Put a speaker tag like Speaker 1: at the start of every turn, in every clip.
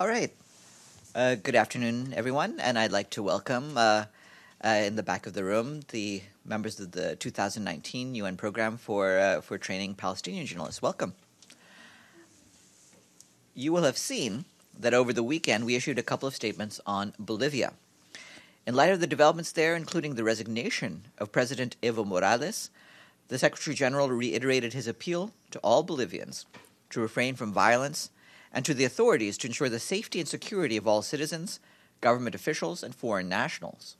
Speaker 1: All right. Good afternoon, everyone, and I'd like to welcome in the back of the room the members of the 2019 UN program for training Palestinian journalists. Welcome. You will have seen that over the weekend we issued a couple of statements on Bolivia. In light of the developments there, including the resignation of President Evo Morales, the Secretary-General reiterated his appeal to all Bolivians to refrain from violence and to the authorities to ensure the safety and security of all citizens, government officials, and foreign nationals.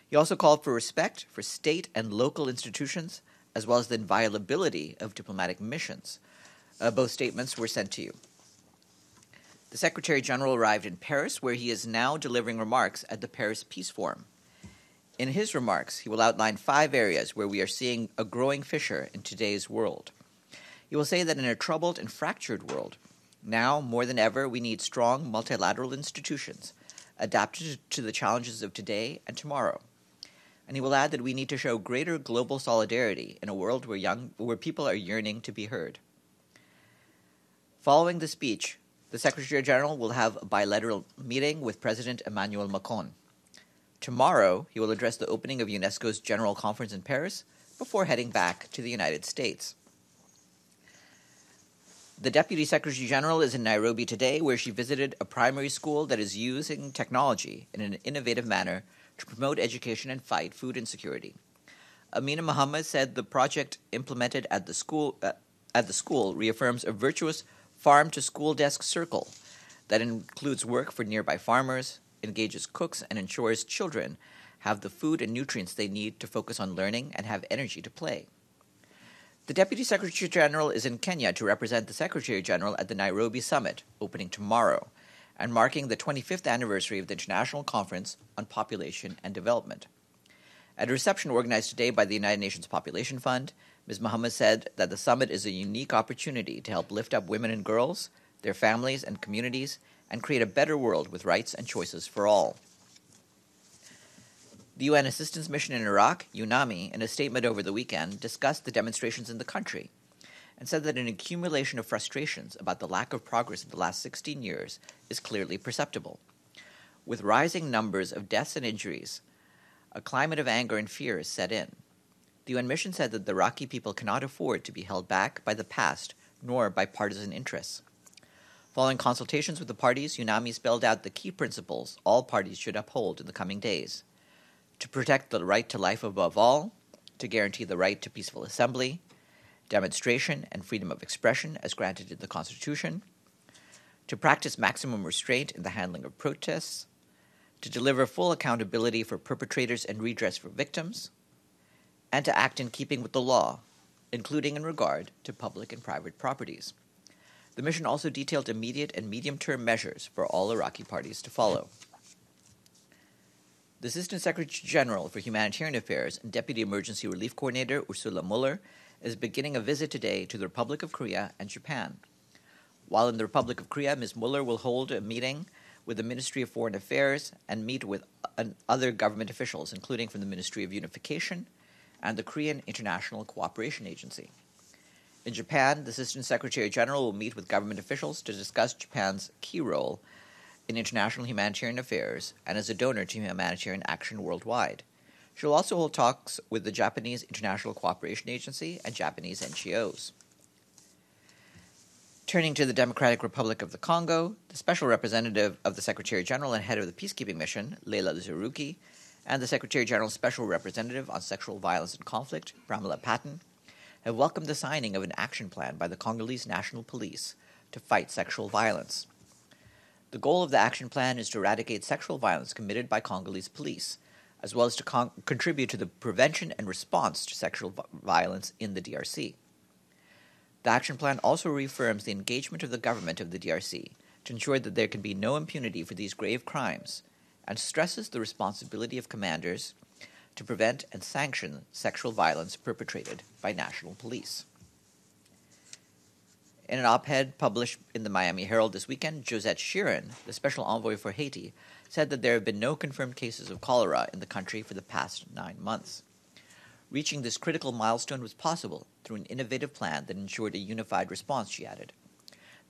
Speaker 1: He also called for respect for state and local institutions, as well as the inviolability of diplomatic missions. Both statements were sent to you. The Secretary-General arrived in Paris, where he is now delivering remarks at the Paris Peace Forum. In his remarks, he will outline 5 areas where we are seeing a growing fissure in today's world. He will say that in a troubled and fractured world, now more than ever, we need strong multilateral institutions adapted to the challenges of today and tomorrow. And he will add that we need to show greater global solidarity in a world where people are yearning to be heard. Following the speech, the Secretary-General will have a bilateral meeting with President Emmanuel Macron. Tomorrow, he will address the opening of UNESCO's General Conference in Paris before heading back to the United States. The Deputy Secretary-General is in Nairobi today, where she visited a primary school that is using technology in an innovative manner to promote education and fight food insecurity. Amina Mohammed said the project implemented at the school reaffirms a virtuous farm-to-school desk circle that includes work for nearby farmers, engages cooks, and ensures children have the food and nutrients they need to focus on learning and have energy to play. The Deputy Secretary-General is in Kenya to represent the Secretary-General at the Nairobi Summit, opening tomorrow, and marking the 25th anniversary of the International Conference on Population and Development. At a reception organized today by the United Nations Population Fund, Ms. Mohammed said that the summit is a unique opportunity to help lift up women and girls, their families and communities, and create a better world with rights and choices for all. The UN Assistance Mission in Iraq, UNAMI, in a statement over the weekend, discussed the demonstrations in the country and said that an accumulation of frustrations about the lack of progress in the last 16 years is clearly perceptible. With rising numbers of deaths and injuries, a climate of anger and fear is set in. The UN mission said that the Iraqi people cannot afford to be held back by the past nor by partisan interests. Following consultations with the parties, UNAMI spelled out the key principles all parties should uphold in the coming days: to protect the right to life above all, to guarantee the right to peaceful assembly, demonstration, and freedom of expression as granted in the Constitution, to practice maximum restraint in the handling of protests, to deliver full accountability for perpetrators and redress for victims, and to act in keeping with the law, including in regard to public and private properties. The mission also detailed immediate and medium-term measures for all Iraqi parties to follow. The Assistant Secretary-General for Humanitarian Affairs and Deputy Emergency Relief Coordinator Ursula Muller is beginning a visit today to the Republic of Korea and Japan. While in the Republic of Korea, Ms. Muller will hold a meeting with the Ministry of Foreign Affairs and meet with other government officials, including from the Ministry of Unification and the Korean International Cooperation Agency. In Japan, the Assistant Secretary-General will meet with government officials to discuss Japan's key role in international humanitarian affairs and as a donor to humanitarian action worldwide. She will also hold talks with the Japanese International Cooperation Agency and Japanese NGOs. Turning to the Democratic Republic of the Congo, the Special Representative of the Secretary-General and head of the Peacekeeping Mission, Leila Zeruki, and the Secretary-General's Special Representative on Sexual Violence and Conflict, Pramila Patten, have welcomed the signing of an action plan by the Congolese National Police to fight sexual violence. The goal of the action plan is to eradicate sexual violence committed by Congolese police, as well as to contribute to the prevention and response to sexual violence in the DRC. The action plan also reaffirms the engagement of the government of the DRC to ensure that there can be no impunity for these grave crimes, and stresses the responsibility of commanders to prevent and sanction sexual violence perpetrated by national police. In an op-ed published in the Miami Herald this weekend, Josette Sheeran, the special envoy for Haiti, said that there have been no confirmed cases of cholera in the country for the past 9 months. Reaching this critical milestone was possible through an innovative plan that ensured a unified response, she added.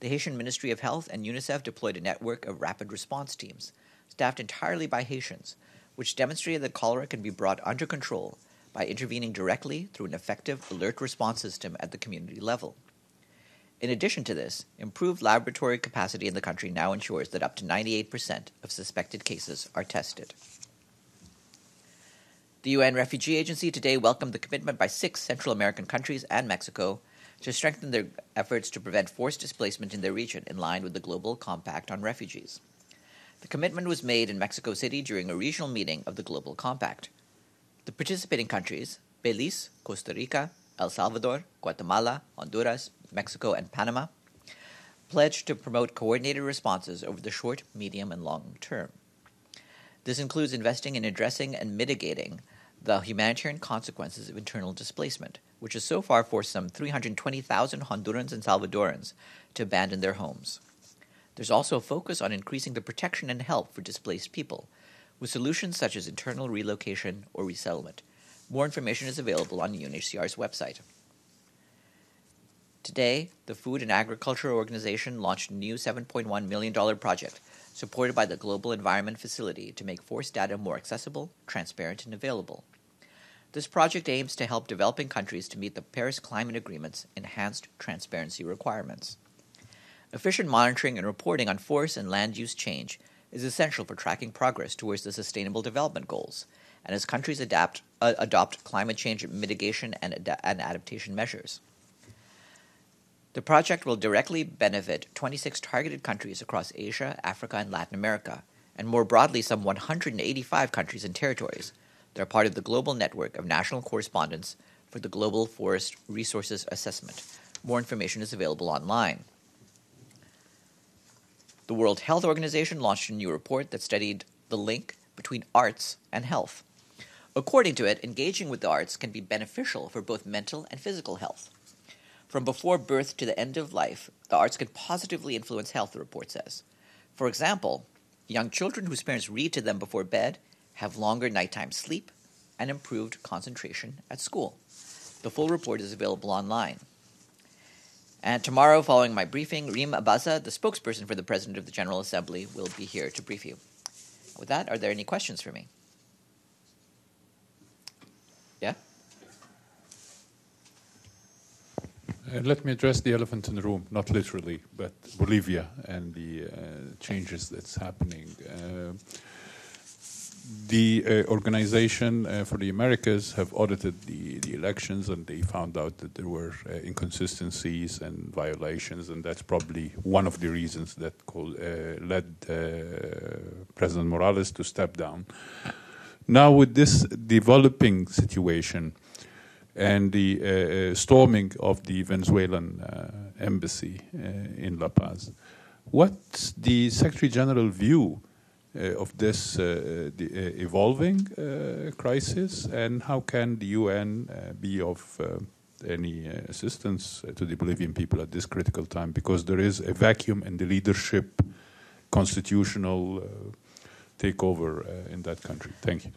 Speaker 1: the Haitian Ministry of Health and UNICEF deployed a network of rapid response teams, staffed entirely by Haitians, which demonstrated that cholera can be brought under control by intervening directly through an effective alert response system at the community level. In addition to this, improved laboratory capacity in the country now ensures that up to 98% of suspected cases are tested. The UN Refugee Agency today welcomed the commitment by 6 Central American countries and Mexico to strengthen their efforts to prevent forced displacement in their region in line with the Global Compact on Refugees. The commitment was made in Mexico City during a regional meeting of the Global Compact. The participating countries, Belize, Costa Rica, El Salvador, Guatemala, Honduras, Mexico, and Panama, pledged to promote coordinated responses over the short, medium, and long term. This includes investing in addressing and mitigating the humanitarian consequences of internal displacement, which has so far forced some 320,000 Hondurans and Salvadorans to abandon their homes. There's also a focus on increasing the protection and help for displaced people, with solutions such as internal relocation or resettlement. More information is available on UNHCR's website. Today, the Food and Agriculture Organization launched a new $7.1 million project supported by the Global Environment Facility to make forced data more accessible, transparent, and available. This project aims to help developing countries to meet the Paris Climate Agreement's enhanced transparency requirements. Efficient monitoring and reporting on forest and land use change is essential for tracking progress towards the Sustainable Development Goals, and as countries adopt climate change mitigation and adaptation measures. The project will directly benefit 26 targeted countries across Asia, Africa, and Latin America, and more broadly some 185 countries and territories. They're part of the global network of national correspondents for the Global Forest Resources Assessment. More information is available online. The World Health Organization launched a new report that studied the link between arts and health. According to it, engaging with the arts can be beneficial for both mental and physical health. From before birth to the end of life, the arts can positively influence health, the report says. For example, young children whose parents read to them before bed have longer nighttime sleep and improved concentration at school. The full report is available online. And tomorrow, following my briefing, Reem Abaza, the spokesperson for the President of the General Assembly, will be here to brief you. With that, are there any questions for me? Yeah?
Speaker 2: Let me address the elephant in the room, not literally, but Bolivia and the changes that's happening. The Organization for the Americas have audited the elections, and they found out that there were inconsistencies and violations, and that's probably one of the reasons that led President Morales to step down. Now, with this developing situation and the storming of the Venezuelan embassy in La Paz, what's the Secretary General view of this evolving crisis, and how can the UN be of any assistance to the Bolivian people at this critical time? Because there is a vacuum in the leadership, constitutional takeover in that country. Thank you.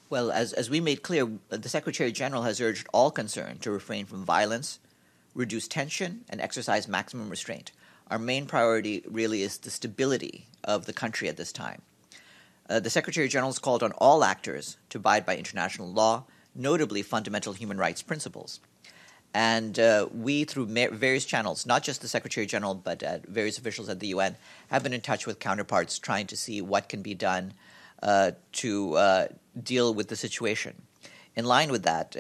Speaker 1: Well, as we made clear, the Secretary-General has urged all concerned to refrain from violence, reduce tension, and exercise maximum restraint. Our main priority really is the stability of the country at this time. The Secretary-General has called on all actors to abide by international law, notably fundamental human rights principles. And we, through various channels, not just the Secretary-General, but various officials at the UN, have been in touch with counterparts trying to see what can be done to deal with the situation. In line with that,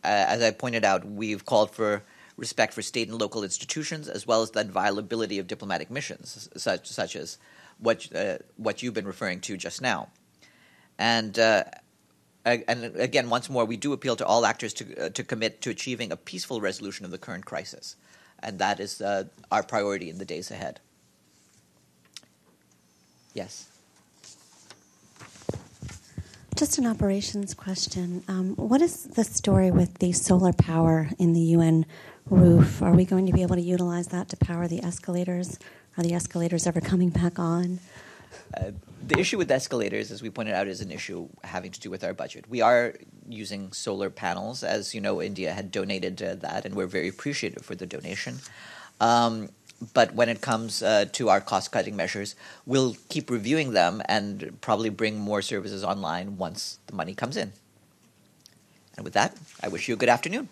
Speaker 1: as I pointed out, we've called for respect for state and local institutions, as well as the inviolability of diplomatic missions, such as what you've been referring to just now. And again, once more, we do appeal to all actors to commit to achieving a peaceful resolution of the current crisis. And that is our priority in the days ahead. Yes?
Speaker 3: Just an operations question. What is the story with the solar power in the UN roof? Are we going to be able to utilize that to power the escalators? Are the escalators ever coming back on?
Speaker 1: The issue with escalators, as we pointed out, is an issue having to do with our budget. We are using solar panels. As you know, India had donated that, and we're very appreciative for the donation. But when it comes to our cost-cutting measures, we'll keep reviewing them and probably bring more services online once the money comes in. And with that, I wish you a good afternoon.